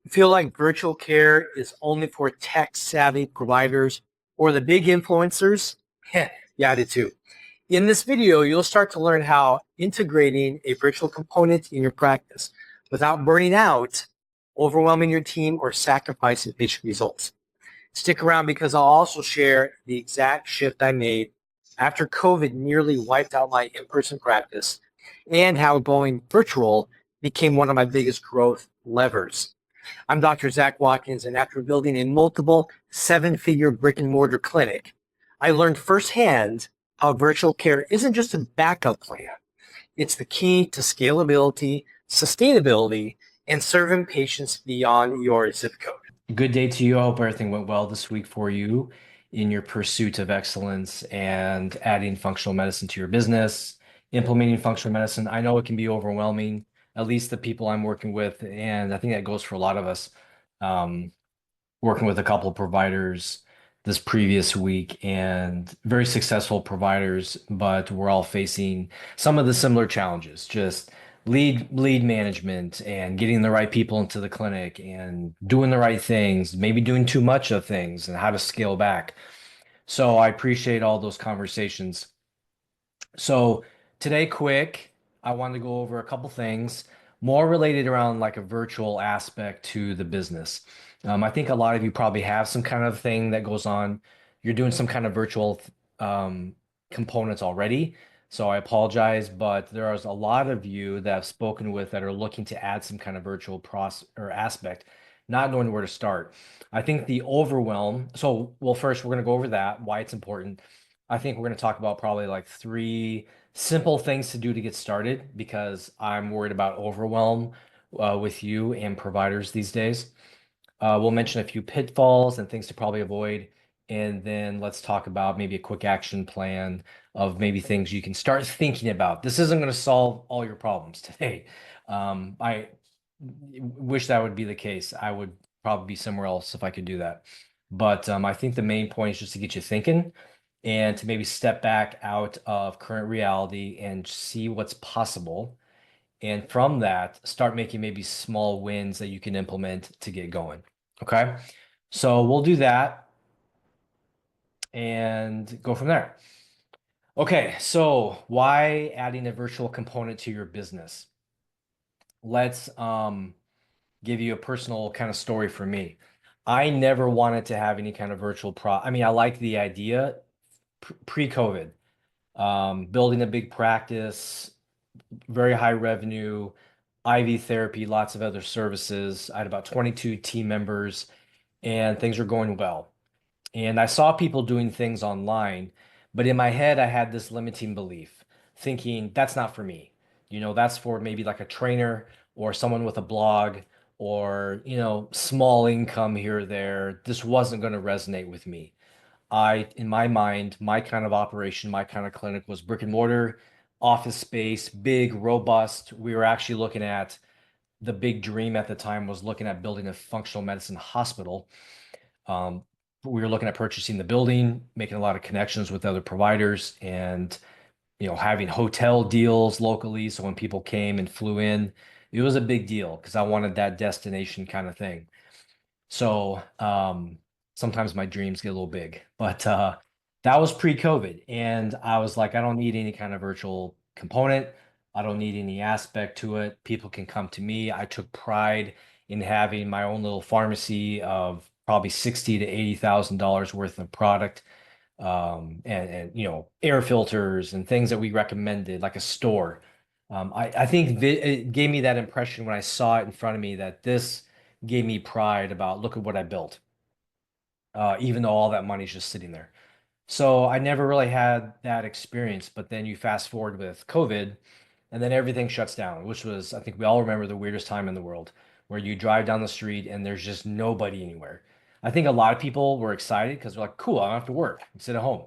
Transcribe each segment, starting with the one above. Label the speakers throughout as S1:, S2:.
S1: Feel like virtual care is only for tech savvy providers or the big influencers? Yeah, I do too. In this video, you'll start to learn how integrating a virtual component in your practice without burning out, overwhelming your team, or sacrificing patient results. Stick around because I'll also share the exact shift I made after COVID nearly wiped out my in-person practice and how going virtual became one of my biggest growth levers. I'm Dr. Zac Watkins, and after building a multiple seven-figure brick-and-mortar clinic, I learned firsthand how virtual care isn't just a backup plan. It's the key to scalability, sustainability, and serving patients beyond your zip code.
S2: Good day to you. I hope everything went well this week for you in your pursuit of excellence and adding functional medicine to your business, implementing functional medicine. I know it can be overwhelming, at least the people I'm working with, and I think that goes for a lot of us. Um, Working with a couple of providers this previous week and very successful providers, but we're all facing some of the similar challenges, just lead management and getting the right people into the clinic and doing the right things, maybe doing too much of things and how to scale back. So I appreciate all those conversations. So today, quick, I wanted to go over a couple things more related around like a virtual aspect to the business. I think a lot of you probably have some kind of thing that goes on. You're doing some kind of virtual um, components already. So I apologize, but there is a lot of you that I've spoken with that are looking to add some kind of virtual process or aspect, not knowing where to start. I think the overwhelm. So, well, first we're going to go over that, why it's important. I think we're going to talk about probably like three simple things to do to get started because I'm worried about overwhelm with you and providers these days. We'll mention a few pitfalls and things to probably avoid. And then let's talk about maybe a quick action plan of maybe things you can start thinking about. This isn't going to solve all your problems today. I wish that would be the case. I would probably be somewhere else if I could do that. But I think the main point is just to get you thinking and to maybe step back out of current reality and see what's possible. And from that, start making maybe small wins that you can implement to get going. Okay. So we'll do that and go from there. Okay. So why adding a virtual component to your business? Let's give you a personal kind of story for me. I never wanted to have any kind of virtual I mean, I liked the idea pre-COVID, building a big practice, very high revenue, IV therapy, lots of other services. I had about 22 team members and things were going well. And I saw people doing things online, but in my head, I had this limiting belief, thinking that's not for me. That's for maybe like a trainer or someone with a blog or, small income here or there. This wasn't going to resonate with me. In my mind, my kind of operation, my kind of clinic was brick and mortar, office space, big, robust. We were actually looking at the big dream at the time was looking at building a functional medicine hospital. Um, we were looking at purchasing the building, making a lot of connections with other providers, and having hotel deals locally. So when people came and flew in, it was a big deal because I wanted that destination kind of thing. So sometimes my dreams get a little big, but that was pre-COVID. And I was like, I don't need any kind of virtual component. I don't need any aspect to it. People can come to me. I took pride in having my own little pharmacy of probably 60 to $80,000 worth of product, and air filters and things that we recommended, like a store. I think it gave me that impression when I saw it in front of me that this gave me pride about look at what I built, even though all that money's just sitting there. So I never really had that experience. But then you fast forward with COVID, and then everything shuts down, which was, I think we all remember the weirdest time in the world, where you drive down the street and there's just nobody anywhere. I think a lot of people were excited because they're like, cool, I don't have to work. I can sit at home.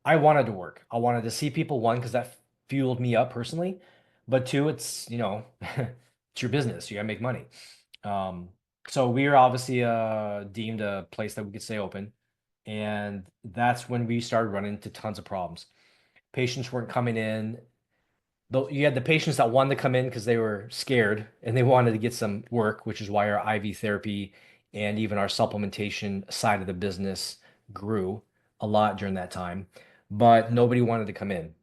S2: I wanted to work. I wanted to see people, one, because that fueled me up personally. But two, it's, it's your business. You gotta make money. Um, so we are obviously deemed a place that we could stay open. And that's when we started running into tons of problems. Patients weren't coming in. Though you had the patients that wanted to come in because they were scared and they wanted to get some work, which is why our IV therapy and even our supplementation side of the business grew a lot during that time. But nobody wanted to come in.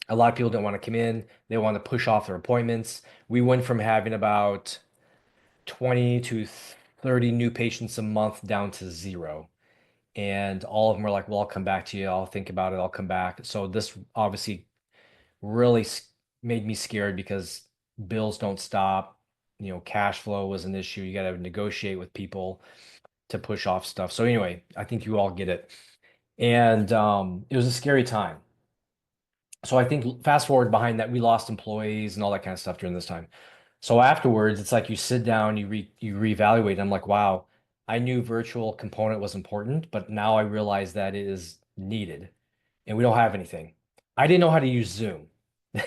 S2: A lot of people didn't want to come in. They want to push off their appointments. We went from having about 20 to 30 new patients a month down to zero. And all of them were like, well, I'll come back to you. I'll think about it. I'll come back. So this obviously really made me scared because bills don't stop. Cash flow was an issue. You got to negotiate with people to push off stuff. So anyway, I think you all get it. And it was a scary time. So I think fast forward behind that, we lost employees and all that kind of stuff during this time. So afterwards, it's like you sit down, you reevaluate. I'm like, wow, I knew virtual component was important, but now I realize that it is needed, and we don't have anything. I didn't know how to use Zoom.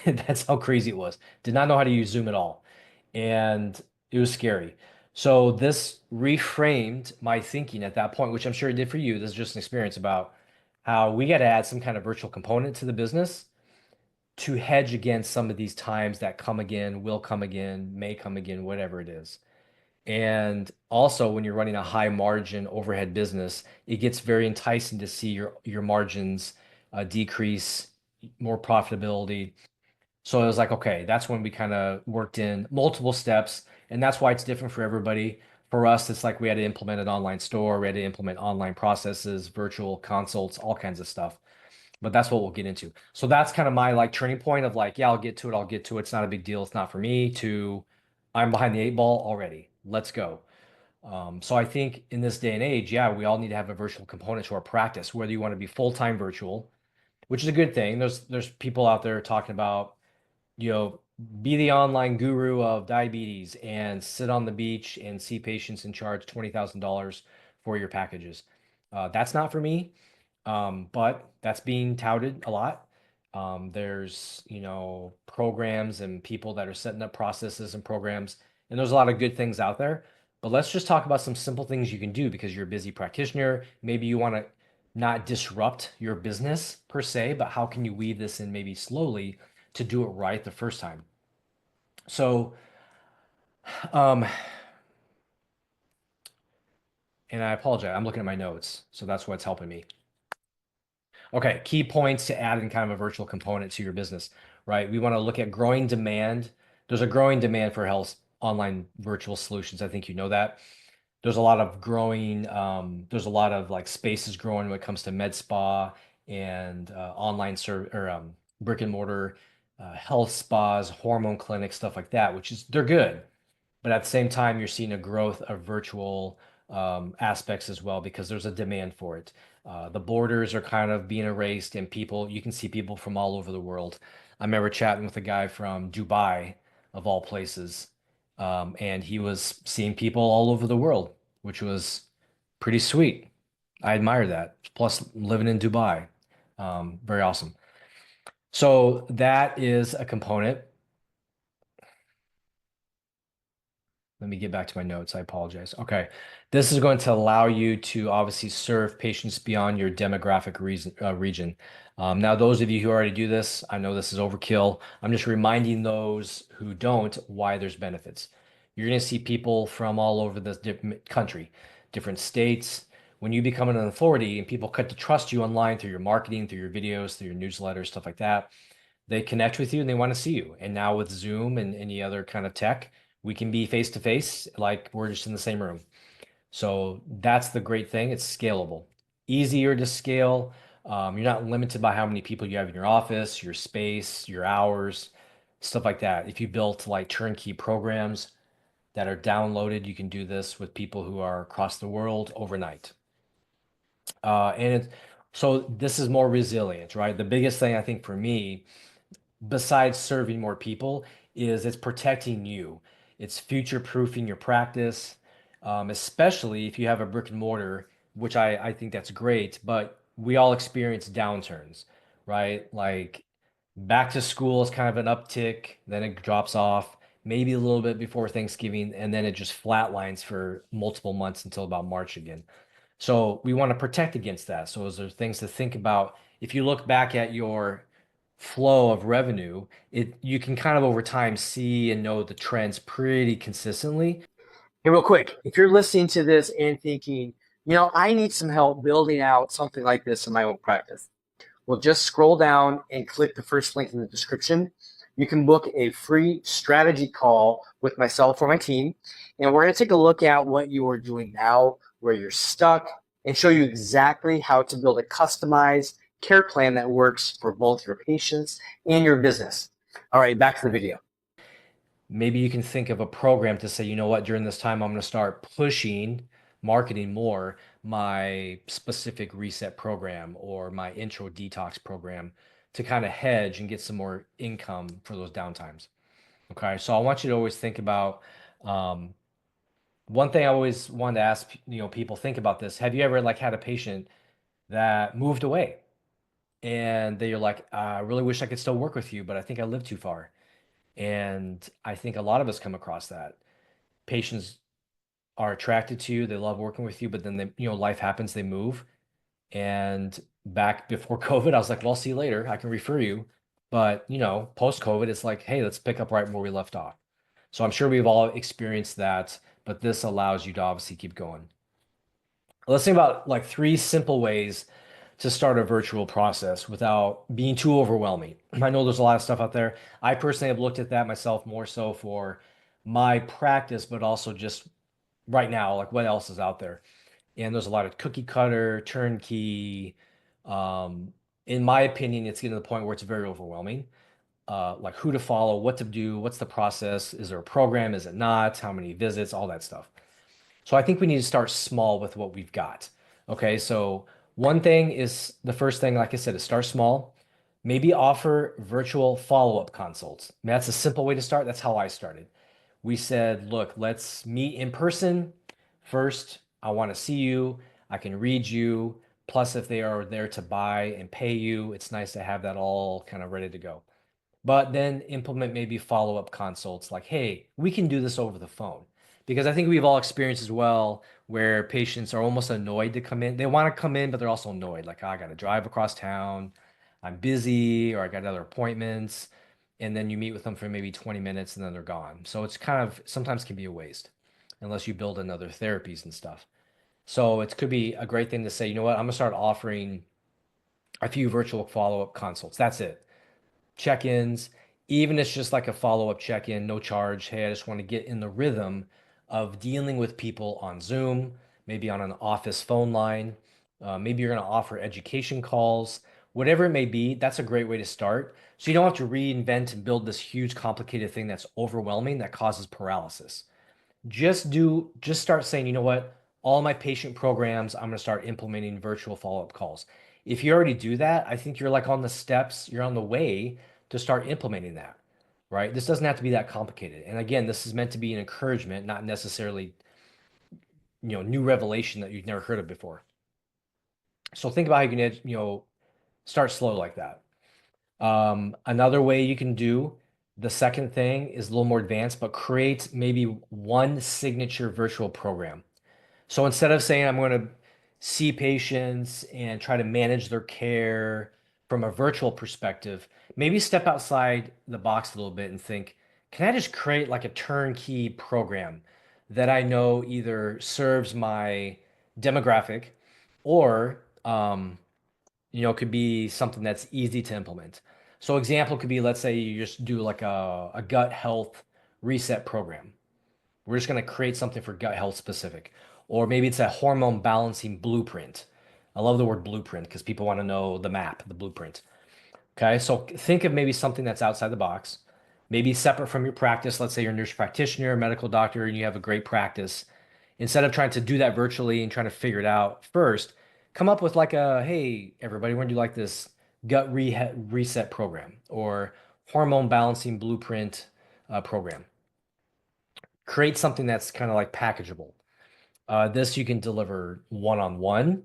S2: That's how crazy it was. Did not know how to use Zoom at all, and it was scary. So this reframed my thinking at that point, which I'm sure it did for you. This is just an experience about how we got to add some kind of virtual component to the business to hedge against some of these times that come again, will come again, may come again, whatever it is. And also, when you're running a high margin overhead business, it gets very enticing to see your margins decrease, more profitability. So it was like, okay, that's when we kind of worked in multiple steps, and that's why it's different for everybody. For us, it's like we had to implement an online store, we had to implement online processes, virtual consults, all kinds of stuff, but that's what we'll get into. So that's kind of my like turning point of like, yeah, I'll get to it. I'll get to it. It's not a big deal. It's not for me to, I'm behind the eight ball already. Let's go. So I think in this day and age, yeah, we all need to have a virtual component to our practice, whether you want to be full-time virtual, which is a good thing. There's people out there talking about, be the online guru of diabetes and sit on the beach and see patients and charge $20,000 for your packages. That's not for me. But that's being touted a lot. There's, programs and people that are setting up processes and programs, and there's a lot of good things out there. But let's just talk about some simple things you can do because you're a busy practitioner. Maybe you want to not disrupt your business per se, but how can you weave this in maybe slowly to do it right the first time? So, um, and I apologize, I'm looking at my notes, so that's what's helping me. Okay, key points to add in kind of a virtual component to your business, right? We want to look at growing demand. There's a growing demand for health online virtual solutions. I think you know that. There's a lot of growing, there's a lot of like spaces growing when it comes to med spa and online or brick and mortar health spas, hormone clinics, stuff like that, which is they're good. But at the same time, you're seeing a growth of virtual aspects as well because there's a demand for it. The borders are kind of being erased, and you can see people from all over the world. I remember chatting with a guy from Dubai, of all places, and he was seeing people all over the world, which was pretty sweet. I admire that. Plus, living in Dubai, very awesome. So that is a component. Let me get back to my notes. I apologize. Okay. This is going to allow you to obviously serve patients beyond your demographic region. Now, those of you who already do this, I know this is overkill. I'm just reminding those who don't why there's benefits. You're going to see people from all over the country, different states. When you become an authority and people cut to trust you online through your marketing, through your videos, through your newsletters, stuff like that, they connect with you and they want to see you. And now with Zoom and any other kind of tech, we can be face to face, like we're just in the same room. So that's the great thing. It's scalable, easier to scale. You're not limited by how many people you have in your office, your space, your hours, stuff like that. If you built like turnkey programs that are downloaded, you can do this with people who are across the world overnight. So this is more resilient, right? The biggest thing I think for me besides serving more people is it's protecting you. It's future proofing your practice, especially if you have a brick and mortar, which I think that's great, but we all experience downturns, right? Like back to school is kind of an uptick, then it drops off, maybe a little bit before Thanksgiving, and then it just flatlines for multiple months until about March again. So we want to protect against that. So is there things to think about if you look back at your flow of revenue, you can kind of over time see and know the trends pretty consistently.
S1: Hey, real quick, if you're listening to this and thinking, I need some help building out something like this in my own practice, well, just scroll down and click the first link in the description. You can book a free strategy call with myself or my team, and we're going to take a look at what you are doing now, where you're stuck, and show you exactly how to build a customized care plan that works for both your patients and your business. All right, back to the video.
S2: Maybe you can think of a program to say, you know what, during this time, I'm going to start pushing marketing more my specific reset program or my intro detox program to kind of hedge and get some more income for those downtimes. Okay. So I want you to always think about um, one thing I always wanted to ask, people think about this. Have you ever like had a patient that moved away and they're like, I really wish I could still work with you, but I think I live too far. And I think a lot of us come across that. Patients are attracted to you, they love working with you, but then life happens, they move. And back before COVID, I was like, well, see you later. I can refer you. But, post COVID, it's like, hey, let's pick up right where we left off. So I'm sure we've all experienced that, but this allows you to obviously keep going. Let's think about like three simple ways to start a virtual process without being too overwhelming. I know there's a lot of stuff out there. I personally have looked at that myself more so for my practice, but also just right now, like what else is out there. And there's a lot of cookie cutter, turnkey. Um, in my opinion, it's getting to the point where it's very overwhelming. Like who to follow, what to do, what's the process? Is there a program? Is it not? How many visits? All that stuff. So I think we need to start small with what we've got. Okay, so one thing is the first thing, like I said, is start small. Maybe offer virtual follow-up consults. I mean, that's a simple way to start. That's how I started. We said, look, let's meet in person first. I want to see you. I can read you. Plus, if they are there to buy and pay you, it's nice to have that all kind of ready to go. But then implement maybe follow-up consults like, hey, we can do this over the phone. Because I think we've all experienced as well where patients are almost annoyed to come in. They want to come in, but they're also annoyed. Like, oh, I got to drive across town. I'm busy, or I got other appointments. And then you meet with them for maybe 20 minutes and then they're gone. So it's kind of sometimes can be a waste unless you build in other therapies and stuff. So it could be a great thing to say, you know what, I'm gonna start offering a few virtual follow-up consults. That's it, check-ins, even if it's just like a follow-up check-in, no charge. Hey, I just want to get in the rhythm of dealing with people on Zoom, maybe on an office phone line. Maybe you're going to offer education calls, whatever it may be. That's a great way to start. So you don't have to reinvent and build this huge, complicated thing that's overwhelming that causes paralysis. Just start saying, you know what? All my patient programs, I'm going to start implementing virtual follow-up calls. If you already do that, I think you're like on the steps, you're on the way to start implementing that, right? This doesn't have to be that complicated. And again, this is meant to be an encouragement, not necessarily, new revelation that you've never heard of before. So think about how you can, start slow like that. Another way you can do the second thing is a little more advanced, but create maybe one signature virtual program. So instead of saying I'm going to see patients and try to manage their care from a virtual perspective, maybe step outside the box a little bit and think, can I just create like a turnkey program that I know either serves my demographic or could be something that's easy to implement. So example could be, let's say you just do like a gut health reset program. We're just going to create something for gut health specific. Or maybe it's a hormone balancing blueprint. I love the word blueprint because people want to know the map, the blueprint. Okay, so think of maybe something that's outside the box, maybe separate from your practice. Let's say you're a nurse practitioner, a medical doctor, and you have a great practice. Instead of trying to do that virtually and trying to figure it out first, come up with like hey, everybody, we're going to do like this reset program or hormone balancing blueprint program. Create something that's kind of like packageable. This you can deliver one-on-one,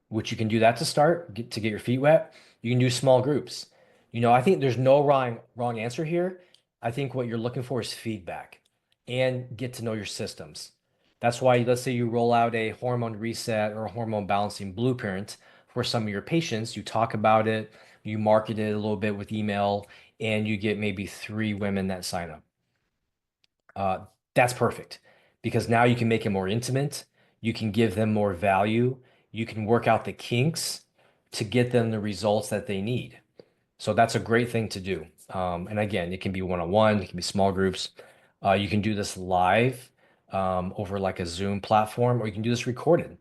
S2: which you can do that to start, to get your feet wet. You can do small groups. I think there's no wrong answer here. I think what you're looking for is feedback and get to know your systems. That's why, let's say you roll out a hormone reset or a hormone balancing blueprint for some of your patients, you talk about it, you market it a little bit with email, and you get maybe 3 women that sign up. Uh, that's perfect because now you can make it more intimate. You can give them more value. You can work out the kinks to get them the results that they need. So that's a great thing to do. And again, it can be one-on-one, it can be small groups. You can do this live over like a Zoom platform, or you can do this recorded.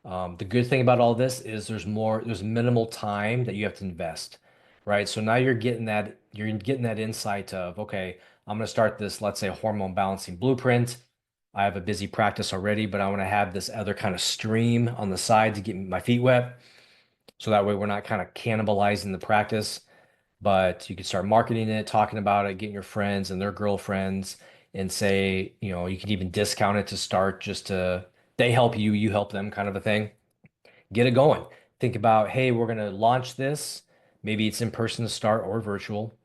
S2: The good thing about all this is there's minimal time that you have to invest, right? So now you're getting that insight of, okay, I'm going to start this, let's say, hormone balancing blueprint. I have a busy practice already, but I want to have this other kind of stream on the side to get my feet wet. So that way we're not kind of cannibalizing the practice, but you can start marketing it, talking about it, getting your friends and their girlfriends, and say, you can even discount it to start just to they help you, you help them kind of a thing. Get it going. Think about, hey, we're going to launch this. Maybe it's in person to start or virtual.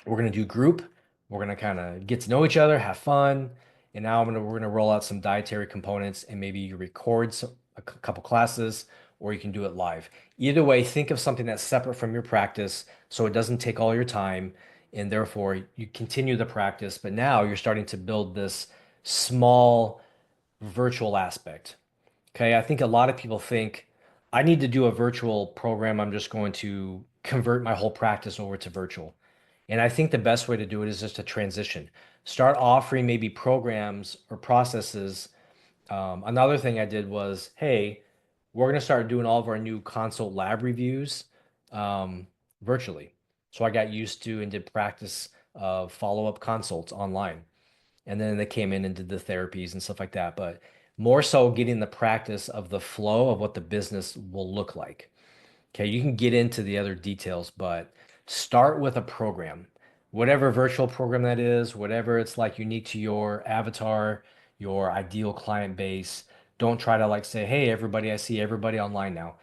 S2: We're going to do group. We're going to kind of get to know each other, have fun. And now we're going to roll out some dietary components and maybe you record a couple classes or you can do it live. Either way, think of something that's separate from your practice so it doesn't take all your time and therefore you continue the practice. But now you're starting to build this small virtual aspect. Okay, I think a lot of people think I need to do a virtual program. I'm just going to convert my whole practice over to virtual. And I think the best way to do it is just to transition. Start offering maybe programs or processes. Another thing I did was, hey, we're going to start doing all of our new consult lab reviews virtually. So I got used to and did practice of follow-up consults online. And then they came in and did the therapies and stuff like that. But more so getting the practice of the flow of what the business will look like. Okay, you can get into the other details, but start with a program, whatever virtual program that is, whatever it's like unique to your avatar, your ideal client base. Don't try to like say, hey, everybody, I see everybody online now.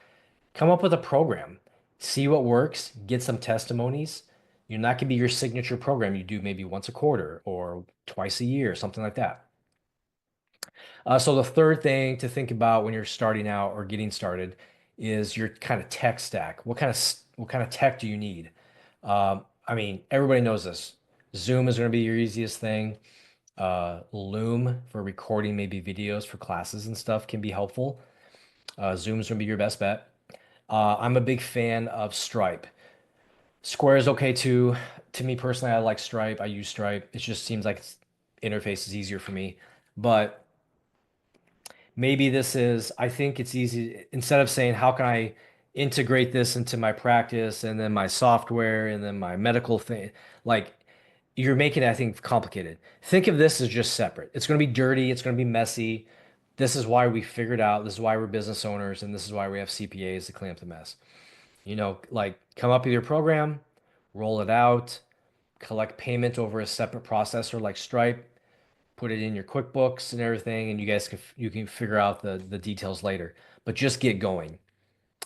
S2: Come up with a program, see what works, get some testimonies. You're not going to be your signature program. You do maybe once a quarter or twice a year, something like that. So the third thing to think about when you're starting out or getting started is your kind of tech stack. What kind of tech do you need? I mean, everybody knows this. Zoom is going to be your easiest thing. Loom for recording maybe videos for classes and stuff can be helpful. Zoom is going to be your best bet. I'm a big fan of Stripe. Square is okay too. To me personally, I like Stripe. I use Stripe. It just seems like interface is easier for me. But maybe I think it's easy instead of saying, how can I integrate this into my practice and then my software and then my medical thing? Like you're making it, I think, complicated. Think of this as just separate. It's going to be dirty. It's going to be messy. This is why we figured out. This is why we're business owners, and this is why we have CPAs to clean up the mess. Like come up with your program, roll it out, collect payment over a separate processor like Stripe, put it in your QuickBooks and everything, and you can figure out the details later. But just get going.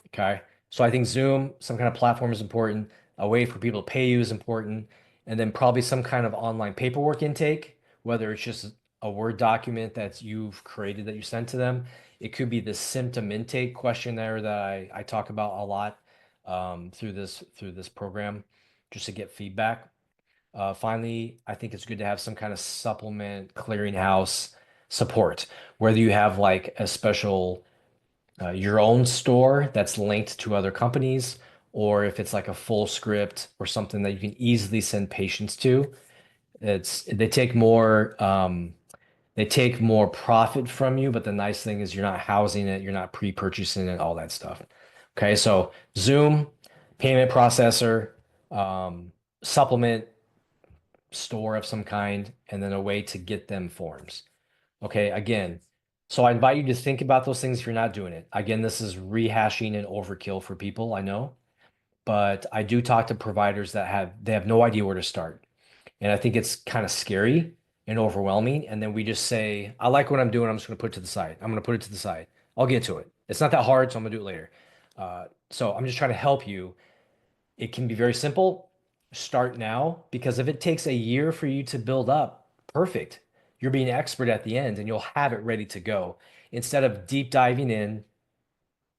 S2: Okay. So I think Zoom, some kind of platform is important. A way for people to pay you is important. And then probably some kind of online paperwork intake, whether it's just a Word document that you've created that you sent to them. It could be the symptom intake questionnaire that I talk about a lot through this program just to get feedback. Finally, I think it's good to have some kind of supplement clearinghouse support, whether you have like a special your own store that's linked to other companies, or if it's like a full script or something that you can easily send patients to. They take more profit from you, but the nice thing is you're not housing it, you're not pre-purchasing it, all that stuff. Okay, so Zoom, payment processor, supplement store of some kind, and then a way to get them forms. Okay, again, so I invite you to think about those things if you're not doing it. Again, this is rehashing and overkill for people, I know, but I do talk to providers that they have no idea where to start. And I think it's kind of scary and overwhelming. And then we just say, I like what I'm doing. I'm just going to put it to the side. I'm going to put it to the side. I'll get to it. It's not that hard, so I'm going to do it later. So I'm just trying to help you. It can be very simple. Start now because if it takes a year for you to build up, perfect. You're being expert at the end and you'll have it ready to go. Instead of deep diving in,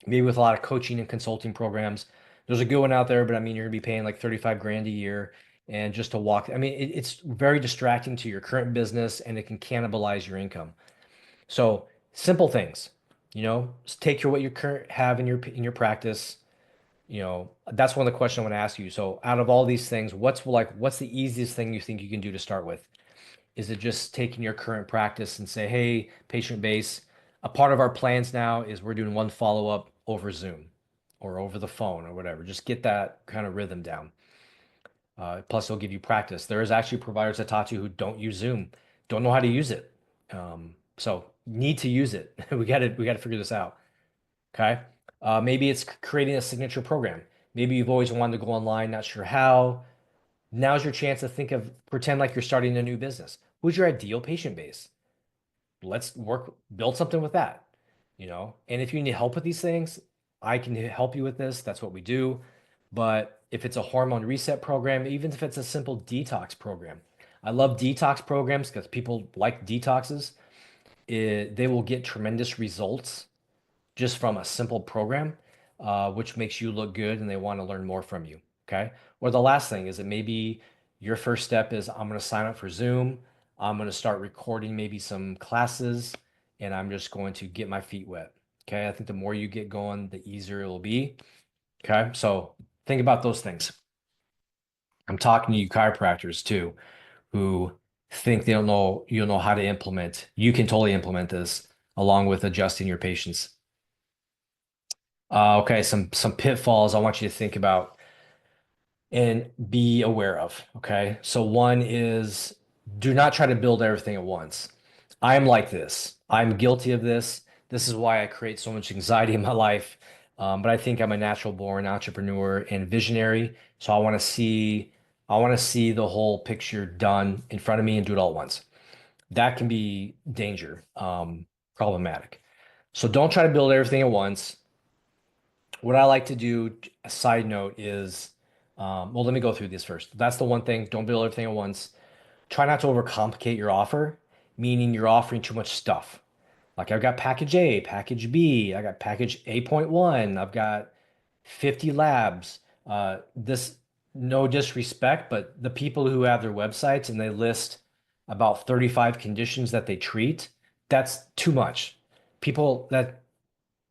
S2: maybe with a lot of coaching and consulting programs, There's a good one out there, but I mean, you're gonna be paying like 35 grand a year and just to walk. I mean, it's very distracting to your current business and it can cannibalize your income. So simple things, just take your what you current have in your practice. That's one of the questions I want to ask you. So out of all these things, what's the easiest thing you think you can do to start with? Is it just taking your current practice and say, hey, patient base, a part of our plans now is we're doing one follow-up over Zoom or over the phone or whatever. Just get that kind of rhythm down. Plus, it'll give you practice. There is actually providers I talk to who don't use Zoom, don't know how to use it. So need to use it. We got to figure this out. Okay. Maybe it's creating a signature program. Maybe you've always wanted to go online, not sure how. Now's your chance to pretend like you're starting a new business. Who's your ideal patient base? Let's build something with that. And if you need help with these things, I can help you with this. That's what we do. But if it's a hormone reset program, even if it's a simple detox program, I love detox programs because people like detoxes. They will get tremendous results just from a simple program, which makes you look good and they want to learn more from you. Okay. Or the last thing is that maybe your first step is I'm going to sign up for Zoom. I'm going to start recording maybe some classes and I'm just going to get my feet wet. Okay. I think the more you get going, the easier it will be. Okay. So think about those things. I'm talking to you chiropractors too, who think you don't know how to implement. You can totally implement this along with adjusting your patients. Okay, some pitfalls I want you to think about and be aware of. Okay, so one is do not try to build everything at once. I'm like this. I'm guilty of this. This is why I create so much anxiety in my life. But I think I'm a natural born entrepreneur and visionary. So I want to see the whole picture done in front of me and do it all at once. That can be problematic. So don't try to build everything at once. What I like to do, a side note is, well, let me go through this first. That's the one thing. Don't build everything at once. Try not to overcomplicate your offer, meaning you're offering too much stuff. Like I've got package A, package B, I got package 8.1, I've got 50 labs. This, no disrespect, but the people who have their websites and they list about 35 conditions that they treat, that's too much. People that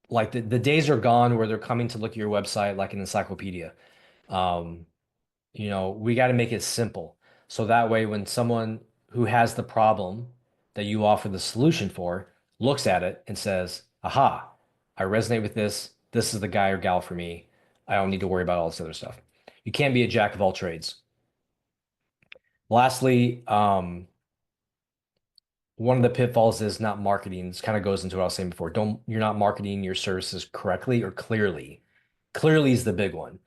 S2: like the days are gone where they're coming to look at your website like an encyclopedia. Um, we got to make it simple. So that way, when someone who has the problem that you offer the solution for looks at it and says, aha, I resonate with this. This is the guy or gal for me. I don't need to worry about all this other stuff. You can't be a jack of all trades. Lastly, one of the pitfalls is not marketing. This kind of goes into what I was saying before. You're not marketing your services correctly or clearly. Clearly is the big one.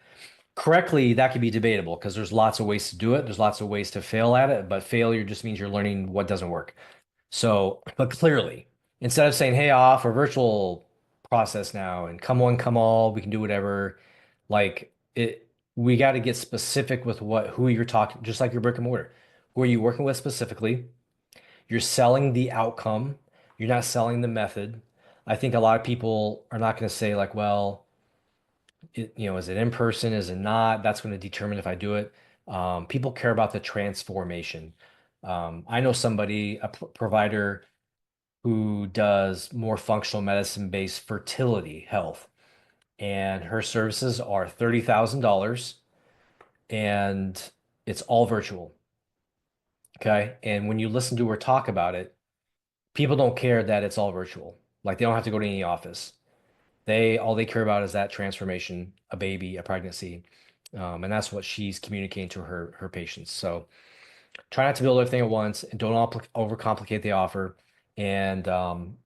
S2: Correctly, that could be debatable because there's lots of ways to do it. There's lots of ways to fail at it, but failure just means you're learning what doesn't work. So, but clearly, instead of saying, hey, I'll offer virtual process now and come one, come all, we can do whatever, we got to get specific with who you're talking, just like your brick and mortar. Who are you working with specifically? You're selling the outcome. You're not selling the method. I think a lot of people are not going to say like, well, is it in person? Is it not? That's going to determine if I do it. People care about the transformation. I know somebody, a provider who does more functional medicine-based fertility health, and her services are $30,000 and it's all virtual. Okay. And when you listen to her talk about it, people don't care that it's all virtual. Like they don't have to go to any office. All they care about is that transformation, a baby, a pregnancy. And that's what she's communicating to her patients. So try not to build everything at once and don't overcomplicate the offer. And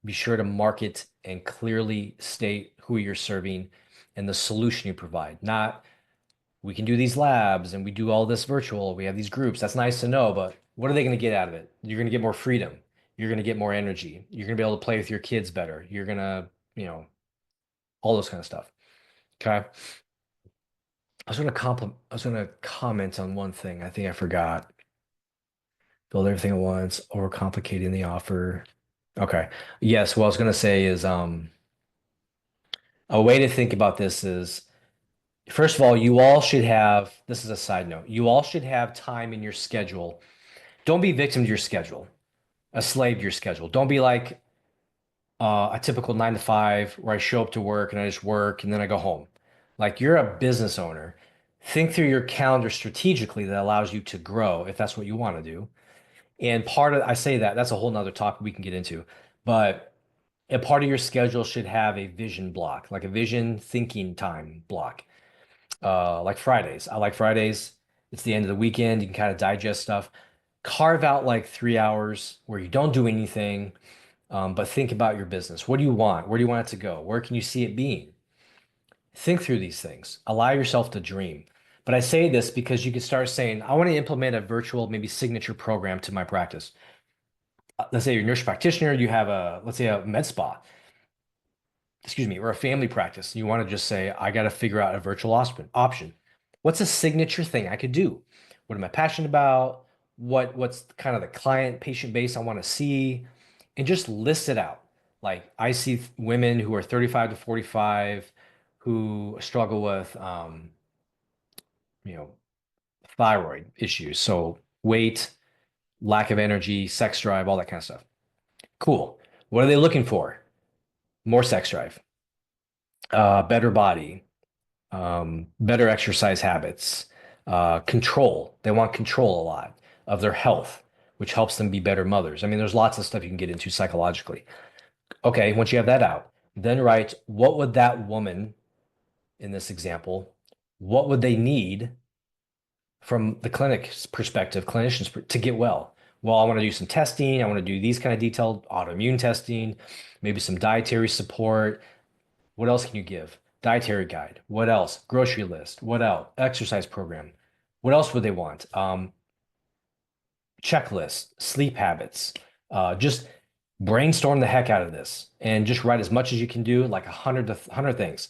S2: be sure to market and clearly state who you're serving and the solution you provide. Not we can do these labs and we do all this virtual. We have these groups. That's nice to know, but what are they going to get out of it? You're going to get more freedom. You're going to get more energy. You're going to be able to play with your kids better. You're going to, all those kind of stuff. Okay. I was going to comment on one thing. I think I forgot. Build everything at once, overcomplicating the offer. Okay. Yes, what I was going to say is a way to think about this is First of all, you all should have, this is a side note, you all should have time in your schedule. Don't be victim to your schedule, a slave to your schedule. Don't be like a typical 9 to 5 where I show up to work and I just work and then I go home. Like you're a business owner. Think through your calendar strategically that allows you to grow if that's what you want to do. And part of, I say that, that's a whole nother topic we can get into. But a part of your schedule should have a vision block, like a vision thinking time block. Like Fridays. I like Fridays. It's the end of the weekend. You can kind of digest stuff. Carve out like 3 hours where you don't do anything, but think about your business. What do you want? Where do you want it to go? Where can you see it being? Think through these things. Allow yourself to dream. But I say this because you can start saying, I want to implement a virtual, maybe signature program to my practice. Let's say you're a nurse practitioner, you have a, let's say a med spa, excuse me, or a family practice. You want to just say, I got to figure out a virtual option. What's a signature thing I could do? What am I passionate about? What's kind of the client patient base I want to see? And just list it out. Like I see women who are 35 to 45 who struggle with you know, thyroid issues. So weight, lack of energy, sex drive, all that kind of stuff. Cool. What are they looking for? More sex drive, better body, better exercise habits, control. They want control a lot of their health, which helps them be better mothers. I mean, there's lots of stuff you can get into psychologically. Okay, once you have that out, then write what would that woman in this example, what would they need from the clinic's perspective, to get well? Well, I want to do some testing. I want to do these kind of detailed autoimmune testing, maybe some dietary support. What else can you give? Dietary guide. What else? Grocery list. What else? Exercise program. What else would they want? Checklist, sleep habits. Just brainstorm the heck out of this and just write as much as you can do, like 100 things.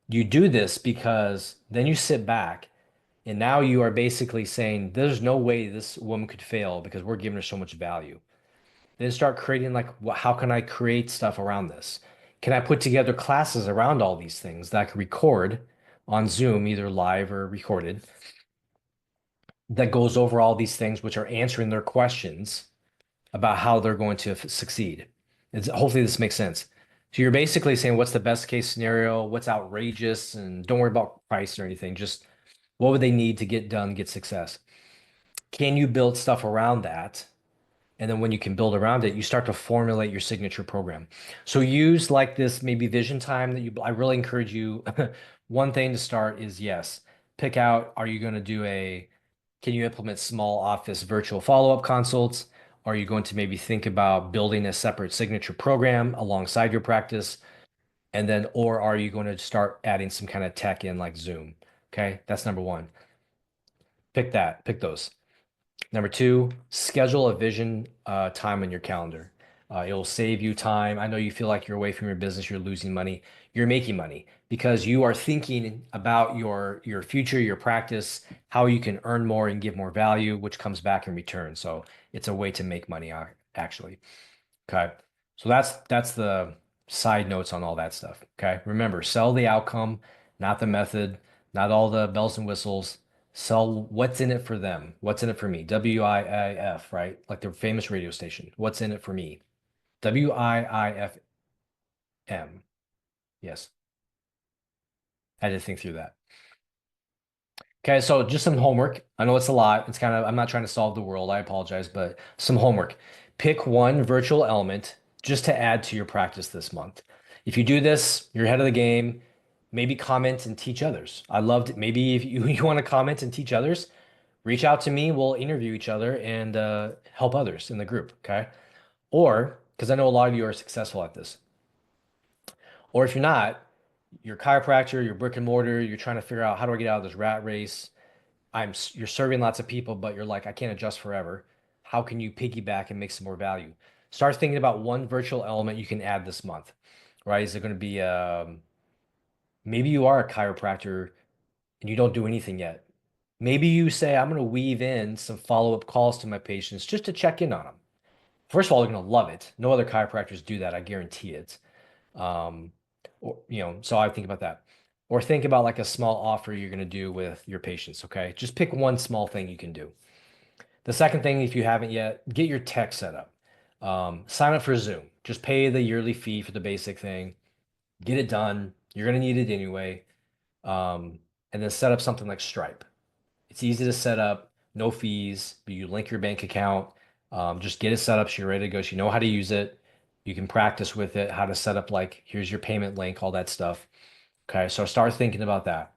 S2: You do this because then you sit back and now you are basically saying, there's no way this woman could fail because we're giving her so much value. Then start creating like, how can I create stuff around this? Can I put together classes around all these things that I can record on Zoom, either live or recorded, that goes over all these things, which are answering their questions about how they're going to succeed. Hopefully this makes sense. So you're basically saying, what's the best case scenario? What's outrageous? And don't worry about price or anything. Just what would they need to get done, get success? Can you build stuff around that? And then when you can build around it, you start to formulate your signature program. So use like this maybe vision time that I really encourage you. One thing to start is yes, pick out, are you going to can you implement small office virtual follow-up consults? Are you going to maybe think about building a separate signature program alongside your practice? And then, or are you going to start adding some kind of tech in like Zoom? Okay, that's number one. Pick those. Number two, schedule a vision time on your calendar. It'll save you time. I know you feel like you're away from your business, you're losing money. You're making money because you are thinking about your future, your practice, how you can earn more and give more value, which comes back in return. So it's a way to make money actually. Okay. So that's the side notes on all that stuff. Okay. Remember, sell the outcome, not the method, not all the bells and whistles. Sell what's in it for them. What's in it for me? WIIF, right? Like the famous radio station. What's in it for me? WIIFM. Yes. I had to think through that. Okay, so just some homework. I know it's a lot. It's kind of, I'm not trying to solve the world. I apologize, but some homework. Pick one virtual element just to add to your practice this month. If you do this, you're ahead of the game. Maybe comment and teach others. I loved it. Maybe if you want to comment and teach others, reach out to me. We'll interview each other and help others in the group. Okay. Or, because I know a lot of you are successful at this. Or if you're not, you're a chiropractor, you're brick and mortar, you're trying to figure out how do I get out of this rat race? You're serving lots of people, but you're like, I can't adjust forever. How can you piggyback and make some more value? Start thinking about one virtual element you can add this month, right? Is it going to be maybe you are a chiropractor and you don't do anything yet. Maybe you say, I'm going to weave in some follow-up calls to my patients just to check in on them. First of all, they're going to love it. No other chiropractors do that. I guarantee it. Um, so I think about that. or think about like a small offer you're going to do with your patients. Okay. Just pick one small thing you can do. The second thing, if you haven't yet, get your tech set up. Sign up for Zoom. Just pay the yearly fee for the basic thing. Get it done. You're going to need it anyway. And then set up something like Stripe. It's easy to set up, no fees, but you link your bank account. Just get it set up so you're ready to go. So you know how to use it. You can practice with it, how to set up, like, here's your payment link, all that stuff. Okay, so start thinking about that.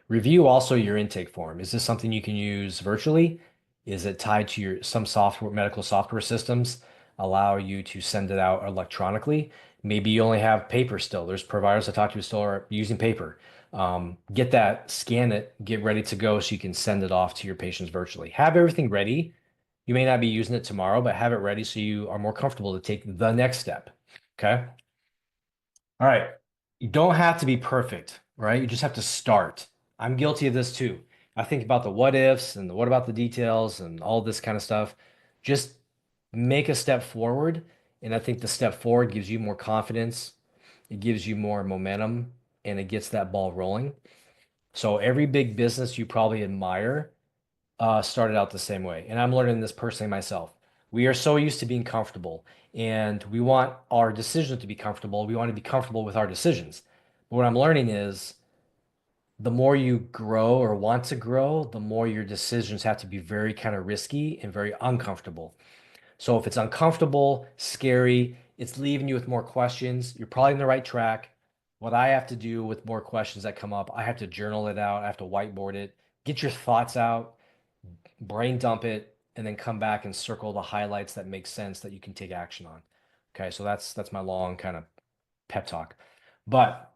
S2: Review also your intake form. Is this something you can use virtually? Is it tied to some software, medical software systems allow you to send it out electronically? Maybe you only have paper still. There's providers I talk to still are using paper. Get that, scan it, get ready to go so you can send it off to your patients virtually. Have everything ready. You may not be using it tomorrow, but have it ready so you are more comfortable to take the next step. Okay. All right. You don't have to be perfect, right? You just have to start. I'm guilty of this too. I think about the what ifs and the what about the details and all this kind of stuff. Just make a step forward. And I think the step forward gives you more confidence, it gives you more momentum, and it gets that ball rolling. So every big business you probably admire started out the same way. And I'm learning this personally myself. We are so used to being comfortable and we want our decisions to be comfortable. We want to be comfortable with our decisions. But what I'm learning is the more you grow or want to grow, the more your decisions have to be very kind of risky and very uncomfortable. So if it's uncomfortable, scary, it's leaving you with more questions, you're probably in the right track. What I have to do with more questions that come up, I have to journal it out, I have to whiteboard it, get your thoughts out, brain dump it, and then come back and circle the highlights that make sense that you can take action on. Okay, so that's my long kind of pep talk. But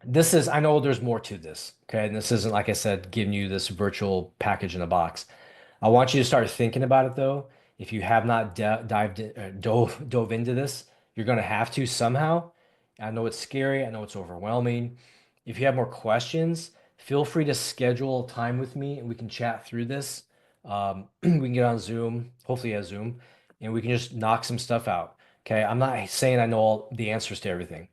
S2: this is, I know there's more to this. Okay, and this isn't, like I said, giving you this virtual package in a box. I want you to start thinking about it though. If you have not dove into this, you're going to have to somehow. I know it's scary. I know it's overwhelming. If you have more questions, feel free to schedule time with me and we can chat through this. We can get on Zoom, hopefully a Zoom, and we can just knock some stuff out. Okay. I'm not saying I know all the answers to everything,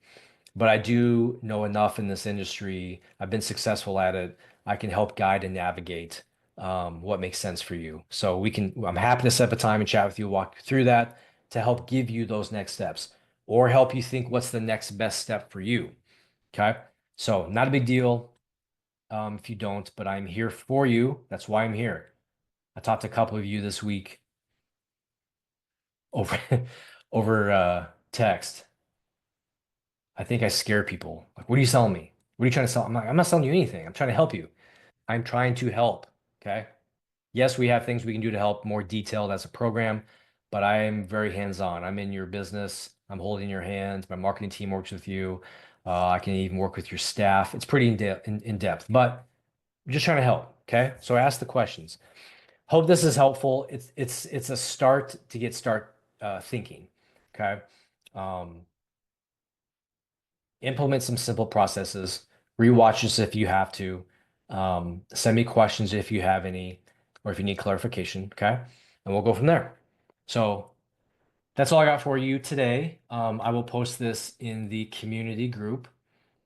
S2: but I do know enough in this industry. I've been successful at it. I can help guide and navigate what makes sense for you. So I'm happy to set up a time and chat with you, walk through that to help give you those next steps or help you think what's the next best step for you. Okay. So not a big deal if you don't, but I'm here for you. That's why I'm here. I talked to a couple of you this week over over text. I think I scare people. Like, what are you selling me? What are you trying to sell? I'm not selling you anything. I'm trying to help you. I'm trying to help. Okay. Yes, we have things we can do to help more detailed as a program, but I am very hands-on. I'm in your business. I'm holding your hand. My marketing team works with you. I can even work with your staff. It's pretty in depth, but I'm just trying to help. Okay. So ask the questions. Hope this is helpful. It's a start to start thinking. Okay. Um, Implement some simple processes, rewatch this if you have to. Send me questions if you have any, or if you need clarification, okay? And we'll go from there. So that's all I got for you today. I will post this in the community group,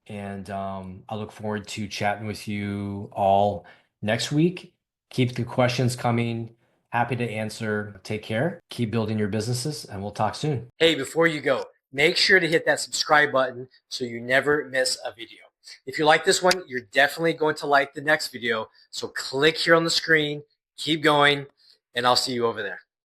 S2: and I look forward to chatting with you all next week. Keep the questions coming. Happy to answer. Take care. Keep building your businesses, and we'll talk soon.
S1: Hey, before you go, make sure to hit that subscribe button so you never miss a video. If you like this one, you're definitely going to like the next video. So click here on the screen, keep going, and I'll see you over there.